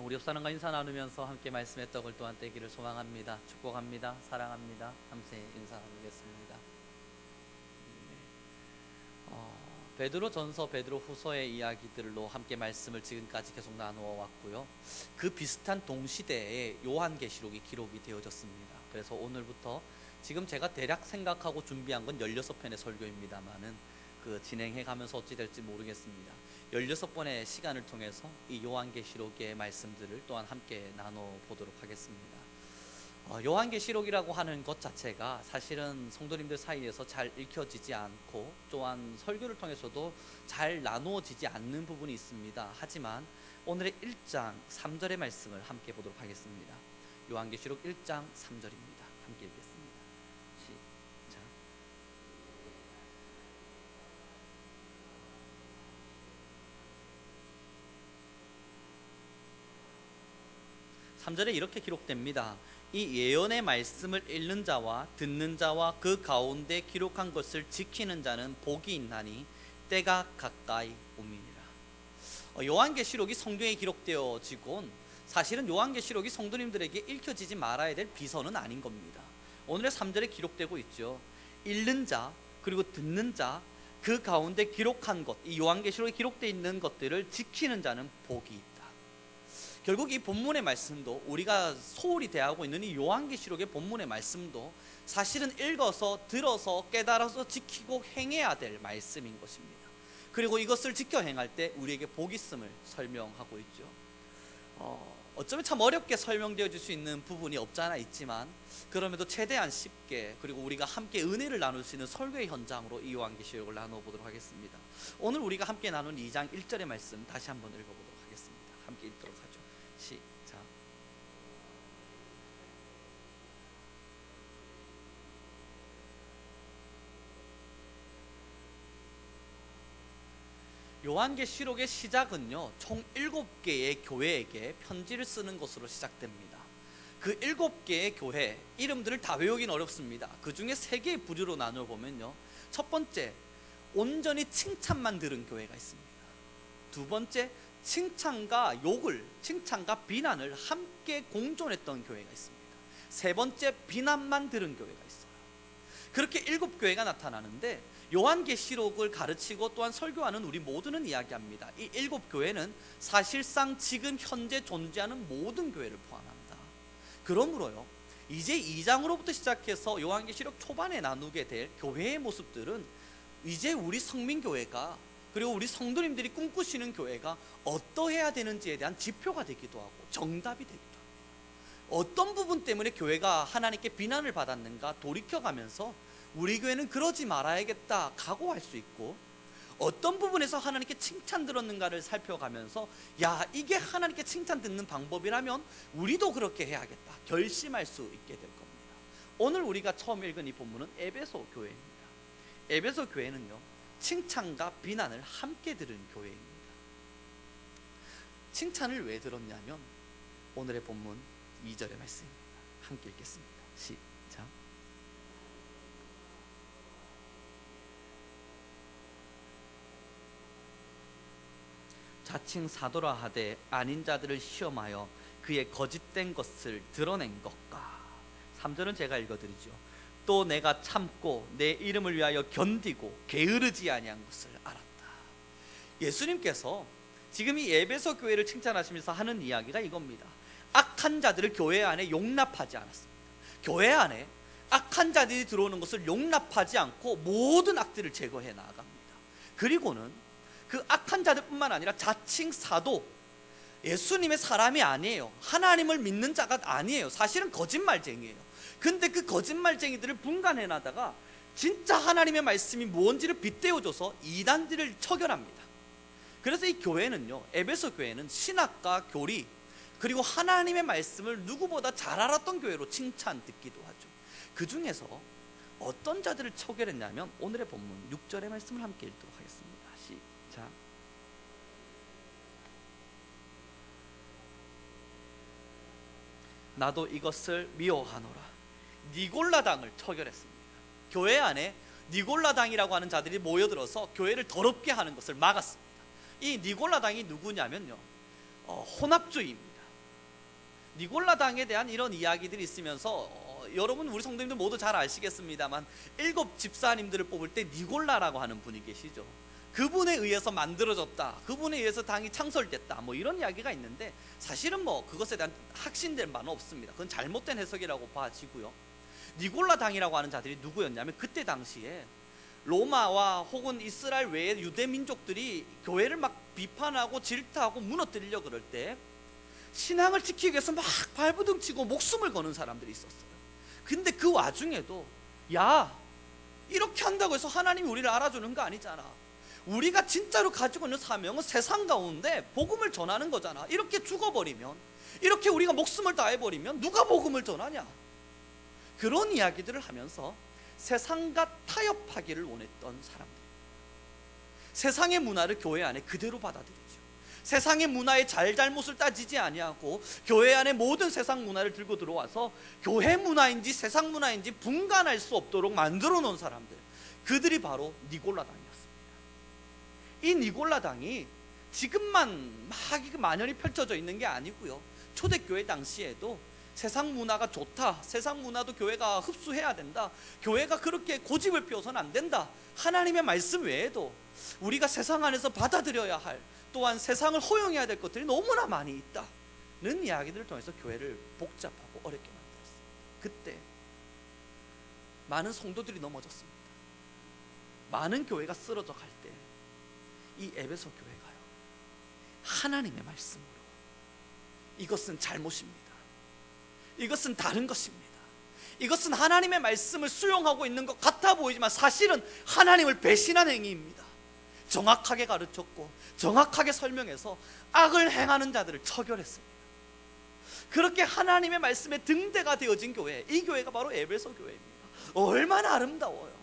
우리 옆 사람과 인사 나누면서 함께 말씀의 떡을 또한 떼기를 소망합니다. 축복합니다. 사랑합니다. 함께 인사 나누겠습니다. 베드로 전서, 베드로 후서의 이야기들로 함께 말씀을 지금까지 계속 나누어 왔고요. 그 비슷한 동시대에 요한계시록이 기록이 되어졌습니다. 그래서 오늘부터 지금 제가 대략 생각하고 준비한 건 16편의 설교입니다만은 진행해 가면서 어찌 될지 모르겠습니다. 16번의 시간을 통해서 이 요한계시록의 말씀들을 또한 함께 나눠보도록 하겠습니다. 요한계시록이라고 하는 것 자체가 사실은 성도님들 사이에서 잘 읽혀지지 않고 또한 설교를 통해서도 잘 나누어지지 않는 부분이 있습니다. 하지만 오늘의 1장 3절의 말씀을 함께 보도록 하겠습니다. 요한계시록 1장 3절입니다. 함께 읽겠습니다. 시작. 3절에 이렇게 기록됩니다. 이 예언의 말씀을 읽는 자와 듣는 자와 그 가운데 기록한 것을 지키는 자는 복이 있나니 때가 가까이 옴이니라. 요한계시록이 성경에 기록되어지곤 사실은 요한계시록이 성도님들에게 읽혀지지 말아야 될 비서는 아닌 겁니다. 오늘의 3절에 기록되고 있죠. 읽는 자 그리고 듣는 자 그 가운데 기록한 것, 이 요한계시록에 기록되어 있는 것들을 지키는 자는 복이 있다. 결국 이 본문의 말씀도, 우리가 소홀히 대하고 있는 이 요한계시록의 본문의 말씀도 사실은 읽어서 들어서 깨달아서 지키고 행해야 될 말씀인 것입니다. 그리고 이것을 지켜 행할 때 우리에게 복이 있음을 설명하고 있죠. 어쩌면 참 어렵게 설명되어질 수 있는 부분이 없지 않아 있지만 그럼에도 최대한 쉽게, 그리고 우리가 함께 은혜를 나눌 수 있는 설교의 현장으로 이 요한계시록을 나눠보도록 하겠습니다. 오늘 우리가 함께 나눈 2장 1절의 말씀 다시 한번 읽어보도록 하겠습니다. 함께 읽도록 하죠. 시작. 요한계시록의 시작은요, 총 7개의 교회에게 편지를 쓰는 것으로 시작됩니다. 그 7개의 교회 이름들을 다 외우기는 어렵습니다. 그 중에 3개의 부류로 나누어 보면요, 첫 번째, 온전히 칭찬만 들은 교회가 있습니다. 두 번째, 칭찬과 욕을, 칭찬과 비난을 함께 공존했던 교회가 있습니다. 세 번째, 비난만 들은 교회가 있어요. 그렇게 7교회가 나타나는데 요한계시록을 가르치고 또한 설교하는 우리 모두는 이야기합니다. 이 7교회는 사실상 지금 현재 존재하는 모든 교회를 포함합니다. 그러므로요, 이제 2장으로부터 시작해서 요한계시록 초반에 나누게 될 교회의 모습들은 이제 우리 성민교회가, 그리고 우리 성도님들이 꿈꾸시는 교회가 어떠해야 되는지에 대한 지표가 되기도 하고 정답이 되기도 합니다. 어떤 부분 때문에 교회가 하나님께 비난을 받았는가 돌이켜가면서 우리 교회는 그러지 말아야겠다 각오할 수 있고, 어떤 부분에서 하나님께 칭찬 들었는가를 살펴가면서 야, 이게 하나님께 칭찬 듣는 방법이라면 우리도 그렇게 해야겠다 결심할 수 있게 될 겁니다. 오늘 우리가 처음 읽은 이 본문은 에베소 교회입니다. 에베소 교회는요, 칭찬과 비난을 함께 들은 교회입니다. 칭찬을 왜 들었냐면 오늘의 본문 2절의 말씀입니다. 함께 읽겠습니다. 시작. 자칭 사도라 하되 아닌 자들을 시험하여 그의 거짓된 것을 드러낸 것과, 3절은 제가 읽어드리죠. 또 내가 참고 내 이름을 위하여 견디고 게으르지 아니한 것을 알았다. 예수님께서 지금 이 에베소 교회를 칭찬하시면서 하는 이야기가 이겁니다. 악한 자들을 교회 안에 용납하지 않았습니다. 교회 안에 악한 자들이 들어오는 것을 용납하지 않고 모든 악들을 제거해 나아갑니다. 그리고는 그 악한 자들뿐만 아니라 자칭 사도, 예수님의 사람이 아니에요. 하나님을 믿는 자가 아니에요. 사실은 거짓말쟁이에요. 근데 그 거짓말쟁이들을 분간해 나다가 진짜 하나님의 말씀이 뭔지를 빗대어줘서 이단들을 처결합니다. 그래서 이 교회는요, 에베소 교회는 신학과 교리 그리고 하나님의 말씀을 누구보다 잘 알았던 교회로 칭찬 듣기도 하죠. 그 중에서 어떤 자들을 처결했냐면 오늘의 본문 6절의 말씀을 함께 읽도록 하겠습니다. 시작. 나도 이것을 미워하노라. 니골라당을 처결했습니다. 교회 안에 니골라당이라고 하는 자들이 모여들어서 교회를 더럽게 하는 것을 막았습니다. 이 니골라당이 누구냐면요, 혼합주의입니다. 니골라당에 대한 이런 이야기들이 있으면서 여러분 우리 성도님들 모두 잘 아시겠습니다만 7 집사님들을 뽑을 때 니골라라고 하는 분이 계시죠. 그분에 의해서 만들어졌다, 그분에 의해서 당이 창설됐다, 뭐 이런 이야기가 있는데 사실은 뭐 그것에 대한 확신된 바는 없습니다. 그건 잘못된 해석이라고 봐지고요. 니골라 당이라고 하는 자들이 누구였냐면 그때 당시에 로마와 혹은 이스라엘 외의 유대 민족들이 교회를 막 비판하고 질타하고 무너뜨리려 그럴 때 신앙을 지키기 위해서 막 발부둥치고 목숨을 거는 사람들이 있었어요. 근데 그 와중에도 야, 이렇게 한다고 해서 하나님이 우리를 알아주는 거 아니잖아. 우리가 진짜로 가지고 있는 사명은 세상 가운데 복음을 전하는 거잖아. 이렇게 죽어버리면, 이렇게 우리가 목숨을 다해버리면 누가 복음을 전하냐. 그런 이야기들을 하면서 세상과 타협하기를 원했던 사람들, 세상의 문화를 교회 안에 그대로 받아들이죠. 세상의 문화의 잘잘못을 따지지 아니하고 교회 안에 모든 세상 문화를 들고 들어와서 교회 문화인지 세상 문화인지 분간할 수 없도록 만들어 놓은 사람들, 그들이 바로 니골라당이었습니다. 이 니골라당이 지금만 막 만연히 펼쳐져 있는 게 아니고요, 초대교회 당시에도 세상 문화가 좋다, 세상 문화도 교회가 흡수해야 된다, 교회가 그렇게 고집을 피워서는 안 된다, 하나님의 말씀 외에도 우리가 세상 안에서 받아들여야 할, 또한 세상을 허용해야 될 것들이 너무나 많이 있다는 이야기들을 통해서 교회를 복잡하고 어렵게 만들었습니다. 그때 많은 성도들이 넘어졌습니다. 많은 교회가 쓰러져 갈 때 이 에베소 교회가요, 하나님의 말씀으로 이것은 잘못입니다, 이것은 다른 것입니다, 이것은 하나님의 말씀을 수용하고 있는 것 같아 보이지만 사실은 하나님을 배신한 행위입니다, 정확하게 가르쳤고 정확하게 설명해서 악을 행하는 자들을 처결했습니다. 그렇게 하나님의 말씀에 등대가 되어진 교회, 이 교회가 바로 에베소 교회입니다. 얼마나 아름다워요.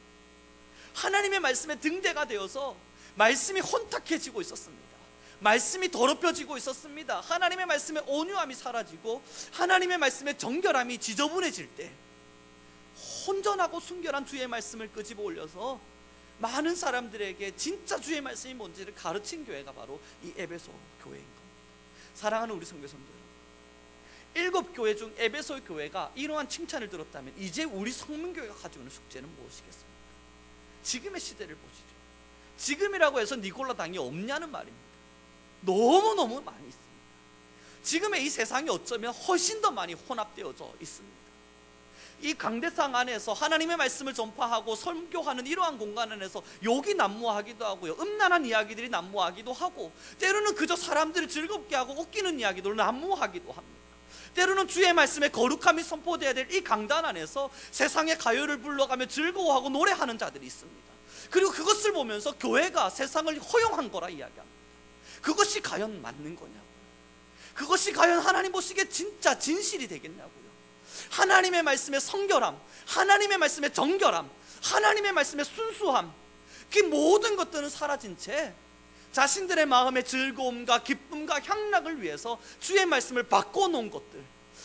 하나님의 말씀에 등대가 되어서 말씀이 혼탁해지고 있었습니다. 말씀이 더럽혀지고 있었습니다. 하나님의 말씀에 온유함이 사라지고 하나님의 말씀에 정결함이 지저분해질 때 혼전하고 순결한 주의 말씀을 끄집어 올려서 많은 사람들에게 진짜 주의 말씀이 뭔지를 가르친 교회가 바로 이 에베소 교회인 겁니다. 사랑하는 우리 성도님들, 7 교회 중 에베소 교회가 이러한 칭찬을 들었다면 이제 우리 성문교회가 가지고 있는 숙제는 무엇이겠습니까? 지금의 시대를 보시죠. 지금이라고 해서 니골라 당이 없냐는 말입니다. 너무너무 많이 있습니다. 지금의 이 세상이 어쩌면 훨씬 더 많이 혼합되어져 있습니다. 이 강대상 안에서 하나님의 말씀을 전파하고 설교하는 이러한 공간 안에서 욕이 난무하기도 하고요, 음란한 이야기들이 난무하기도 하고, 때로는 그저 사람들을 즐겁게 하고 웃기는 이야기들로 난무하기도 합니다. 때로는 주의 말씀에 거룩함이 선포되어야 될 이 강단 안에서 세상의 가요를 불러가며 즐거워하고 노래하는 자들이 있습니다. 그리고 그것을 보면서 교회가 세상을 허용한 거라 이야기합니다. 그것이 과연 맞는 거냐고요. 그것이 과연 하나님 보시기에 진짜 진실이 되겠냐고요. 하나님의 말씀의 성결함, 하나님의 말씀의 정결함, 하나님의 말씀의 순수함, 그 모든 것들은 사라진 채 자신들의 마음의 즐거움과 기쁨과 향락을 위해서 주의 말씀을 바꿔놓은 것들,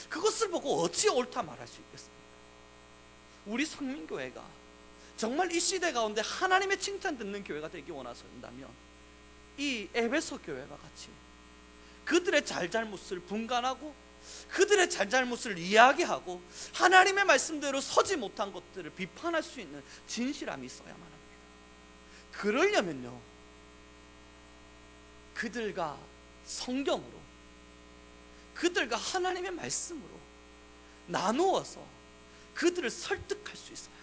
그것을 보고 어찌 옳다 말할 수 있겠습니까? 우리 성민교회가 정말 이 시대 가운데 하나님의 칭찬 듣는 교회가 되기 원하신다면 이 에베소 교회와 같이 그들의 잘잘못을 분간하고 그들의 잘잘못을 이야기하고 하나님의 말씀대로 서지 못한 것들을 비판할 수 있는 진실함이 있어야만 합니다. 그러려면요, 그들과 성경으로, 그들과 하나님의 말씀으로 나누어서 그들을 설득할 수 있어야 합니다.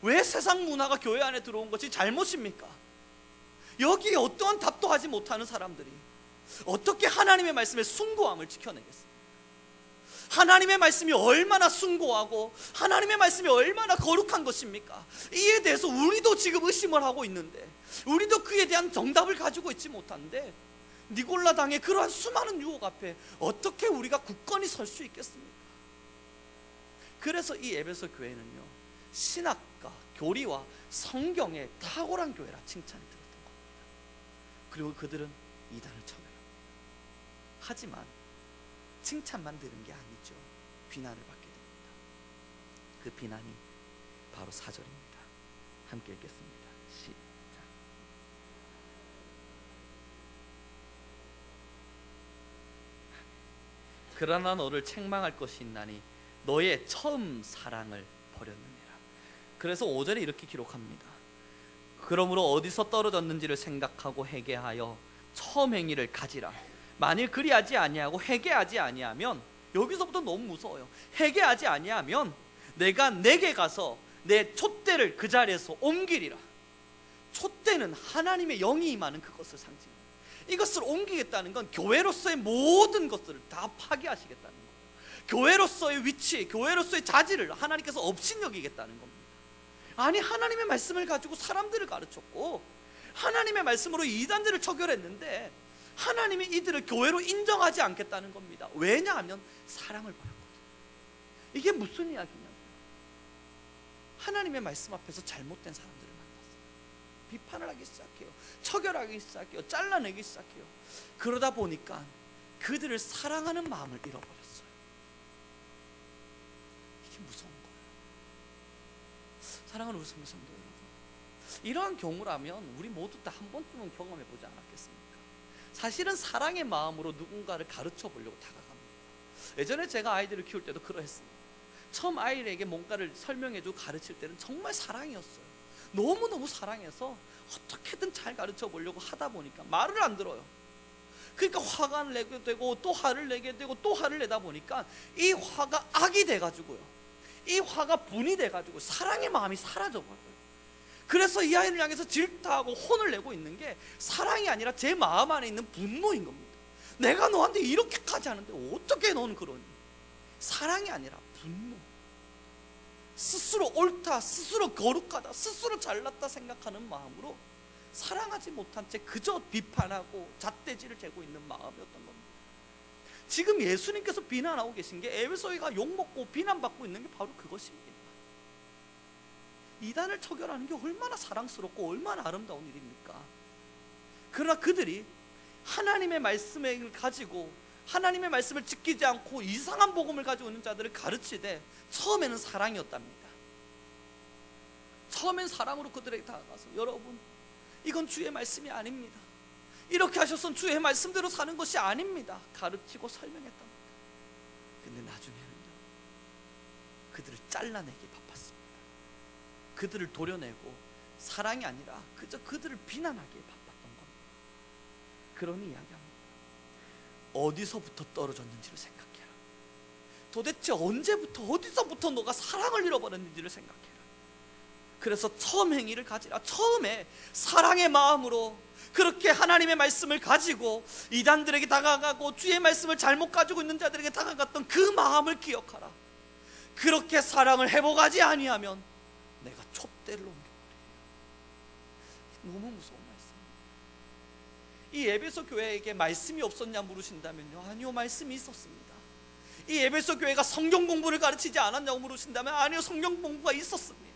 왜 세상 문화가 교회 안에 들어온 것이 잘못입니까? 여기에 어떠한 답도 하지 못하는 사람들이 어떻게 하나님의 말씀의 숭고함을 지켜내겠습니까? 하나님의 말씀이 얼마나 숭고하고 하나님의 말씀이 얼마나 거룩한 것입니까? 이에 대해서 우리도 지금 의심을 하고 있는데, 우리도 그에 대한 정답을 가지고 있지 못한데 니골라 당의 그러한 수많은 유혹 앞에 어떻게 우리가 굳건히 설 수 있겠습니까? 그래서 이 에베소 교회는요, 신학과 교리와 성경의 탁월한 교회라 칭찬이 들었던 겁니다. 그리고 그들은 이단을 처벌합니다. 하지만 칭찬만 들은 게 아니죠. 비난을 받게 됩니다. 그 비난이 바로 4절입니다. 함께 읽겠습니다. 시작. 그러나 너를 책망할 것이 있나니 너의 처음 사랑을 버렸느니라. 그래서 5절에 이렇게 기록합니다. 그러므로 어디서 떨어졌는지를 생각하고 회개하여 처음 행위를 가지라. 만일 그리하지 아니하고 회개하지 아니하면, 여기서부터 너무 무서워요. 회개하지 아니하면 내가 내게 가서 내 촛대를 그 자리에서 옮기리라. 촛대는 하나님의 영이 임하는 그것을 상징합니다. 이것을 옮기겠다는 건 교회로서의 모든 것들을 다 파괴하시겠다는 거예요. 교회로서의 위치, 교회로서의 자질을 하나님께서 업신여기겠다는 겁니다. 아니, 하나님의 말씀을 가지고 사람들을 가르쳤고 하나님의 말씀으로 이단들을 처결했는데 하나님이 이들을 교회로 인정하지 않겠다는 겁니다. 왜냐하면 사랑을 버렸거든요. 이게 무슨 이야기냐면, 하나님의 말씀 앞에서 잘못된 사람들을 만났어요. 비판을 하기 시작해요. 처결하기 시작해요. 잘라내기 시작해요. 그러다 보니까 그들을 사랑하는 마음을 잃어버렸어요. 이게 무서운 거예요. 사랑하는 우리 성도 여러분, 이러한 경우라면 우리 모두 다 한 번쯤은 경험해 보지 않았겠습니까? 사실은 사랑의 마음으로 누군가를 가르쳐 보려고 다가갑니다. 예전에 제가 아이들을 키울 때도 그러했습니다. 처음 아이에게 뭔가를 설명해주고 가르칠 때는 정말 사랑이었어요. 너무너무 사랑해서 어떻게든 잘 가르쳐 보려고 하다 보니까 말을 안 들어요. 그러니까 화가 내게 되고 또 화를 내게 되고 또 화를 내다 보니까 이 화가 악이 돼가지고요, 이 화가 분이 돼가지고 사랑의 마음이 사라져버려요. 그래서 이 아이를 향해서 질타하고 혼을 내고 있는 게 사랑이 아니라 제 마음 안에 있는 분노인 겁니다. 내가 너한테 이렇게까지 하는데 어떻게 너는 그러니? 사랑이 아니라 분노. 스스로 옳다, 스스로 거룩하다, 스스로 잘났다 생각하는 마음으로 사랑하지 못한 채 그저 비판하고 잣대질을 재고 있는 마음이었던 겁니다. 지금 예수님께서 비난하고 계신 게 에베소가 욕먹고 비난받고 있는 게 바로 그것입니다. 이단을 처결하는 게 얼마나 사랑스럽고 얼마나 아름다운 일입니까? 그러나 그들이 하나님의 말씀을 가지고 하나님의 말씀을 지키지 않고 이상한 복음을 가지고 있는 자들을 가르치되 처음에는 사랑이었답니다. 처음엔 사랑으로 그들에게 다가가서, 여러분, 이건 주의 말씀이 아닙니다. 이렇게 하셔서는 주의 말씀대로 사는 것이 아닙니다. 가르치고 설명했답니다. 근데 나중에는요, 그들을 잘라내기 바빴습니다. 그들을 도려내고 사랑이 아니라 그저 그들을 비난하기에 바빴던 겁니다. 그러니 이야기합니다. 어디서부터 떨어졌는지를 생각해라. 도대체 언제부터 어디서부터 너가 사랑을 잃어버렸는지를 생각해라. 그래서 처음 행위를 가지라. 처음에 사랑의 마음으로 그렇게 하나님의 말씀을 가지고 이단들에게 다가가고 주의 말씀을 잘못 가지고 있는 자들에게 다가갔던 그 마음을 기억하라. 그렇게 사랑을 회복하지 아니하면 내가 촛대를 옮겨버려요. 너무 무서운 말씀입니다. 이 에베소 교회에게 말씀이 없었냐 물으신다면요, 아니요, 말씀이 있었습니다. 이 에베소 교회가 성경 공부를 가르치지 않았냐고 물으신다면 아니요, 성경 공부가 있었습니다.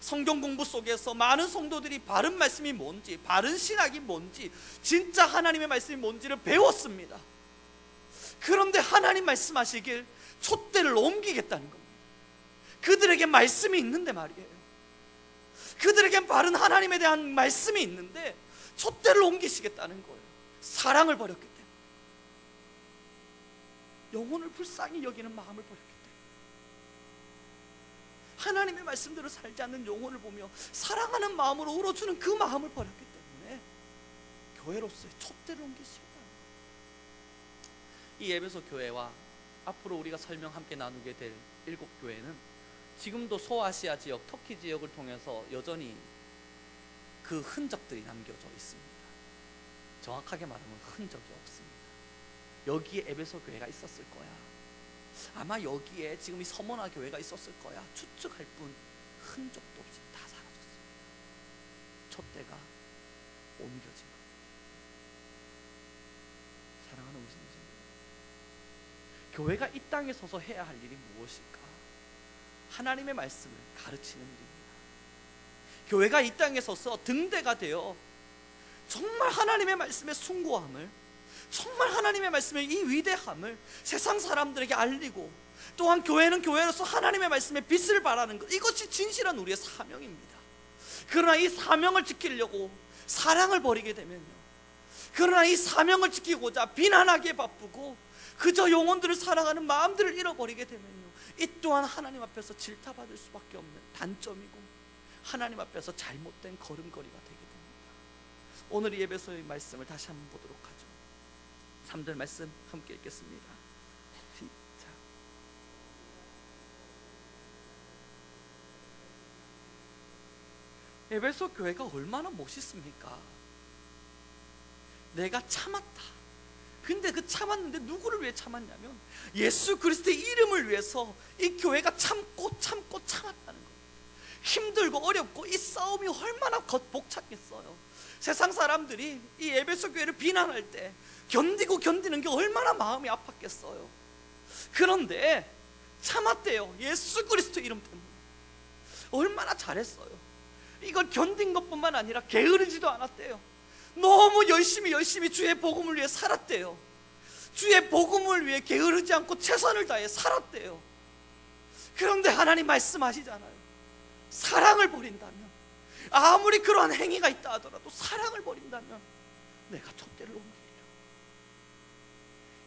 성경 공부 속에서 많은 성도들이 바른 말씀이 뭔지, 바른 신학이 뭔지, 진짜 하나님의 말씀이 뭔지를 배웠습니다. 그런데 하나님 말씀하시길 촛대를 옮기겠다는 겁니다. 그들에게 말씀이 있는데 말이에요. 그들에겐 바른 하나님에 대한 말씀이 있는데 촛대를 옮기시겠다는 거예요. 사랑을 버렸기 때문에, 영혼을 불쌍히 여기는 마음을 버렸기 때문에, 하나님의 말씀대로 살지 않는 영혼을 보며 사랑하는 마음으로 울어주는 그 마음을 버렸기 때문에 교회로서의 촛대를 옮기시겠다는 거예요. 이 에베소 교회와 앞으로 우리가 설명 함께 나누게 될 7교회는 지금도 소아시아 지역, 터키 지역을 통해서 여전히 그 흔적들이 남겨져 있습니다. 정확하게 말하면 흔적이 없습니다. 여기에 에베소 교회가 있었을 거야, 아마 여기에 지금 이 서머나 교회가 있었을 거야, 추측할 뿐 흔적도 없이 다 사라졌습니다. 촛대가 옮겨진 겁니다. 사랑하는 우리 성도님, 교회가 이 땅에 서서 해야 할 일이 무엇일까? 하나님의 말씀을 가르치는 일입니다. 교회가 이 땅에 서서 등대가 되어 정말 하나님의 말씀의 숭고함을, 정말 하나님의 말씀의 이 위대함을 세상 사람들에게 알리고, 또한 교회는 교회로서 하나님의 말씀의 빛을 발하는 것, 이것이 진실한 우리의 사명입니다. 그러나 이 사명을 지키려고 사랑을 버리게 되면요, 그러나 이 사명을 지키고자 비난하기에 바쁘고 그저 영혼들을 사랑하는 마음들을 잃어버리게 되면요, 이 또한 하나님 앞에서 질타받을 수밖에 없는 단점이고 하나님 앞에서 잘못된 걸음걸이가 되게 됩니다. 오늘 이 에베소의 말씀을 다시 한번 보도록 하죠. 3절 말씀 함께 읽겠습니다. 시작. 에베소 교회가 얼마나 멋있습니까? 내가 참았다. 근데 그 참았는데 누구를 위해 참았냐면 예수 그리스도의 이름을 위해서 이 교회가 참고 참았다는 거예요. 힘들고 어렵고 이 싸움이 얼마나 벅찼겠어요. 세상 사람들이 이 에베소 교회를 비난할 때 견디는 게 얼마나 마음이 아팠겠어요. 그런데 참았대요. 예수 그리스도 이름 때문에. 얼마나 잘했어요. 이걸 견딘 것뿐만 아니라 게으르지도 않았대요. 너무 열심히 주의 복음을 위해 살았대요. 주의 복음을 위해 게으르지 않고 최선을 다해 살았대요. 그런데 하나님 말씀하시잖아요. 사랑을 버린다면, 아무리 그러한 행위가 있다 하더라도 사랑을 버린다면 내가 촛대를 옮기리라.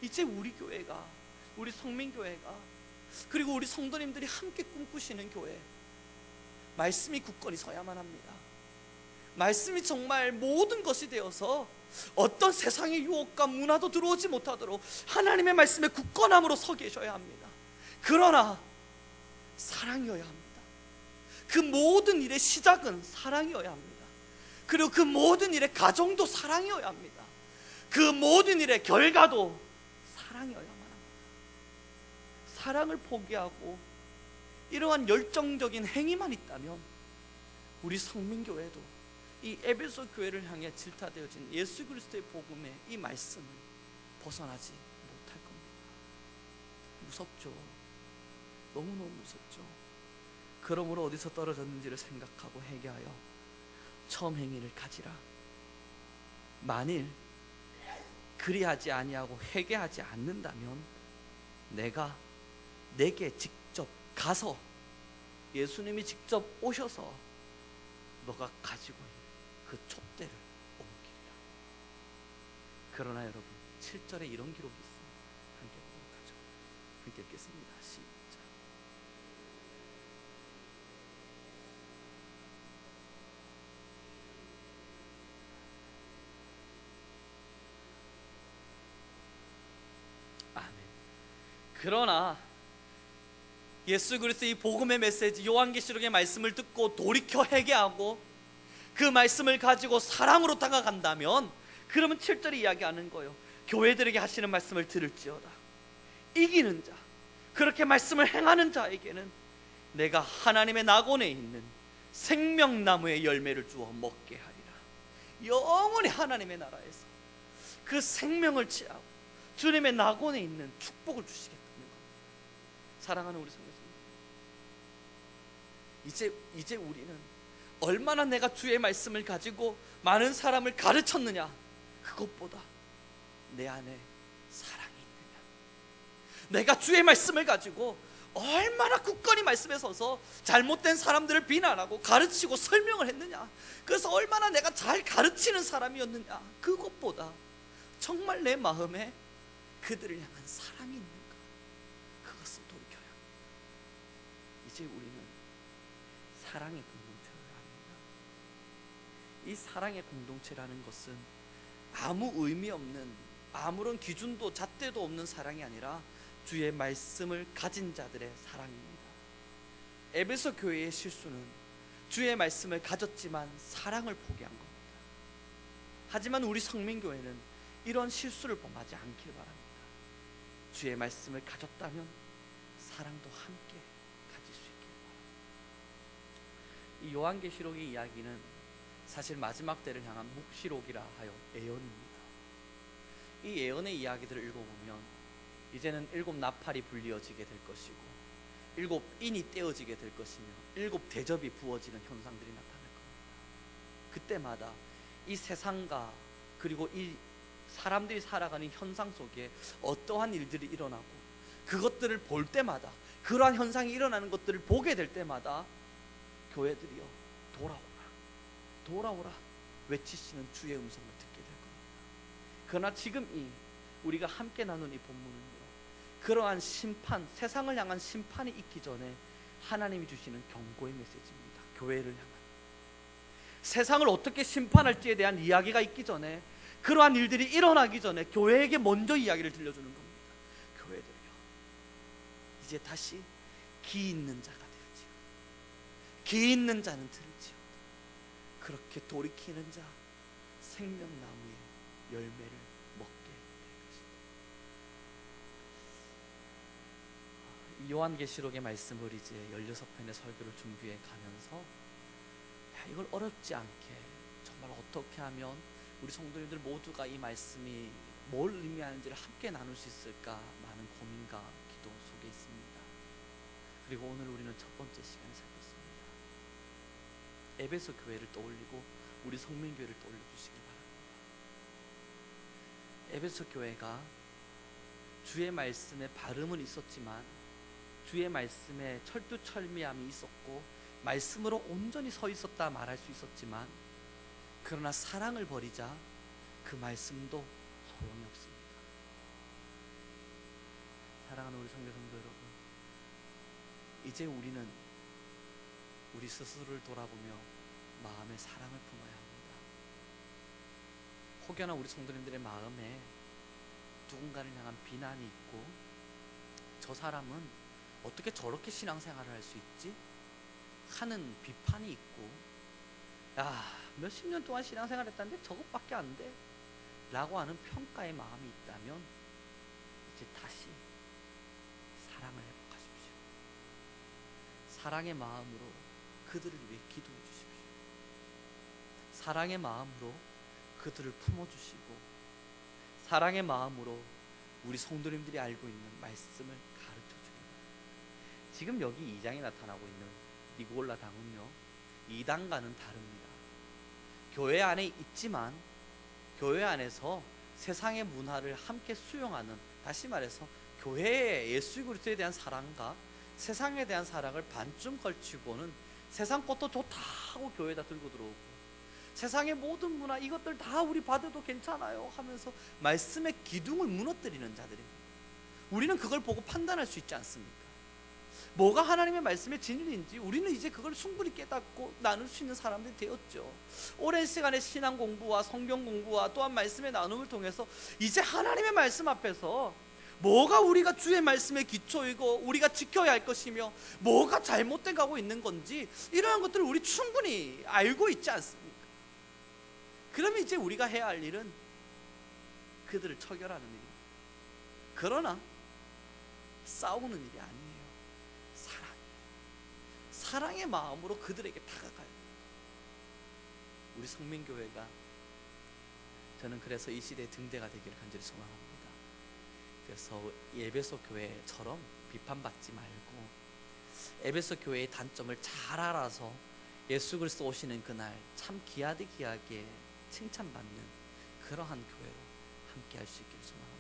이제 우리 교회가, 우리 성민교회가, 그리고 우리 성도님들이 함께 꿈꾸시는 교회, 말씀이 굳건히 서야만 합니다. 말씀이 정말 모든 것이 되어서 어떤 세상의 유혹과 문화도 들어오지 못하도록 하나님의 말씀에 굳건함으로 서 계셔야 합니다. 그러나 사랑이어야 합니다. 그 모든 일의 시작은 사랑이어야 합니다. 그리고 그 모든 일의 가정도 사랑이어야 합니다. 그 모든 일의 결과도 사랑이어야만 합니다. 사랑을 포기하고 이러한 열정적인 행위만 있다면 우리 성민교회도 이 에베소 교회를 향해 질타되어진 예수 그리스도의 복음의 이 말씀을 벗어나지 못할 겁니다. 무섭죠. 너무너무 무섭죠. 그러므로 어디서 떨어졌는지를 생각하고 회개하여 처음 행위를 가지라. 만일 그리하지 아니하고 회개하지 않는다면 내게 직접 가서, 예수님이 직접 오셔서 너가 가지고 있는 그 촛대를 옮기리라. 그러나 여러분, 7절에 이런 기록이 있습니다. 함께 보도록 하죠. 함께 읽겠습니다. 시작. 아멘. 그러나 예수 그리스도의 복음의 메시지, 요한계시록의 말씀을 듣고 돌이켜 회개하고 그 말씀을 가지고 사랑으로 다가간다면, 그러면 7절이 이야기하는 거예요. 교회들에게 하시는 말씀을 들을지어다. 이기는 자, 그렇게 말씀을 행하는 자에게는 내가 하나님의 낙원에 있는 생명나무의 열매를 주어 먹게 하리라. 영원히 하나님의 나라에서 그 생명을 취하고 주님의 낙원에 있는 축복을 주시겠다는 겁니다. 사랑하는 우리 성도님, 이제 우리는 얼마나 내가 주의 말씀을 가지고 많은 사람을 가르쳤느냐, 그것보다 내 안에 사랑이 있느냐, 내가 주의 말씀을 가지고 얼마나 굳건히 말씀에 서서 잘못된 사람들을 비난하고 가르치고 설명을 했느냐, 그래서 얼마나 내가 잘 가르치는 사람이었느냐, 그것보다 정말 내 마음에 그들을 향한 사랑이 있는가, 그것을 돌이켜야 합니다. 이제 우리는 사랑의 공동체를 합니다. 이 사랑의 공동체라는 것은 아무 의미 없는, 아무런 기준도 잣대도 없는 사랑이 아니라 주의 말씀을 가진 자들의 사랑입니다. 에베소 교회의 실수는 주의 말씀을 가졌지만 사랑을 포기한 겁니다. 하지만 우리 성민교회는 이런 실수를 범하지 않길 바랍니다. 주의 말씀을 가졌다면 사랑도 함께 가질 수 있길 바랍니다. 이 요한계시록의 이야기는 사실 마지막 때를 향한 묵시록이라 하여 예언입니다. 이 예언의 이야기들을 읽어보면 이제는 7 나팔이 불리어지게 될 것이고 7 인이 떼어지게 될 것이며 7 대접이 부어지는 현상들이 나타날 겁니다. 그때마다 이 세상과 그리고 이 사람들이 살아가는 현상 속에 어떠한 일들이 일어나고, 그것들을 볼 때마다, 그러한 현상이 일어나는 것들을 보게 될 때마다 교회들이여 돌아오라, 돌아오라 외치시는 주의 음성을 듣게 될 겁니다. 그러나 지금 우리가 함께 나눈 이 본문은요, 그러한 심판, 세상을 향한 심판이 있기 전에 하나님이 주시는 경고의 메시지입니다. 교회를 향한, 세상을 어떻게 심판할지에 대한 이야기가 있기 전에, 그러한 일들이 일어나기 전에 교회에게 먼저 이야기를 들려주는 겁니다. 교회들이요, 이제 다시 기 있는 자가 되지요. 기 있는 자는 들지요. 그렇게 돌이키는 자 생명나무의 열매를 먹게 될 것입니다. 요한계시록의 말씀을 이제 16편의 설교를 준비해 가면서 이걸 어렵지 않게 정말 어떻게 하면 우리 성도님들 모두가 이 말씀이 뭘 의미하는지를 함께 나눌 수 있을까 많은 고민과 기도 속에 있습니다. 그리고 오늘 우리는 첫 번째 시간을 살폈습니다. 에베소 교회를 떠올리고 우리 성민교회를 떠올려 주시길 바랍니다. 에베소 교회가 주의 말씀에 발음은 있었지만, 주의 말씀에 철두철미함이 있었고, 말씀으로 온전히 서 있었다 말할 수 있었지만, 그러나 사랑을 버리자 그 말씀도 소용이 없습니다. 사랑하는 우리 성도 여러분, 이제 우리는 우리 스스로를 돌아보며 마음에 사랑을 품어야 합니다. 혹여나 우리 성도님들의 마음에 누군가를 향한 비난이 있고, 저 사람은 어떻게 저렇게 신앙생활을 할 수 있지? 하는 비판이 있고, 야, 몇십 년 동안 신앙생활 했다는데 저것밖에 안 돼 라고 하는 평가의 마음이 있다면, 이제 다시 사랑을 회복하십시오. 사랑의 마음으로 그들을 위해 기도해 주십시오. 사랑의 마음으로 그들을 품어주시고, 사랑의 마음으로 우리 성도님들이 알고 있는 말씀을 가르쳐 주십니다. 지금 여기 2장에 나타나고 있는 니골라 당은요, 2당과는 다릅니다. 교회 안에 있지만 교회 안에서 세상의 문화를 함께 수용하는, 다시 말해서 교회의 예수 그리스도에 대한 사랑과 세상에 대한 사랑을 반쯤 걸치고는 세상 것도 좋다 하고 교회에다 들고 들어오고, 세상의 모든 문화 이것들 다 우리 받아도 괜찮아요 하면서 말씀의 기둥을 무너뜨리는 자들입니다. 우리는 그걸 보고 판단할 수 있지 않습니까? 뭐가 하나님의 말씀의 진리인지 우리는 이제 그걸 충분히 깨닫고 나눌 수 있는 사람들이 되었죠. 오랜 시간의 신앙 공부와 성경 공부와 또한 말씀의 나눔을 통해서 이제 하나님의 말씀 앞에서 뭐가 우리가 주의 말씀의 기초이고 우리가 지켜야 할 것이며 뭐가 잘못돼 가고 있는 건지, 이러한 것들을 우리 충분히 알고 있지 않습니까? 그러면 이제 우리가 해야 할 일은 그들을 처결하는 일입니다. 그러나 싸우는 일이 아니에요. 사랑의 마음으로 그들에게 다가가요. 우리 성민교회가, 저는 그래서 이 시대의 등대가 되기를 간절히 소망합니다. 그래서 에베소 교회처럼 비판받지 말고 에베소 교회의 단점을 잘 알아서 예수 그리스도 오시는 그날 참 귀하게 칭찬받는 그러한 교회로 함께 할 수 있기를 소망합니다.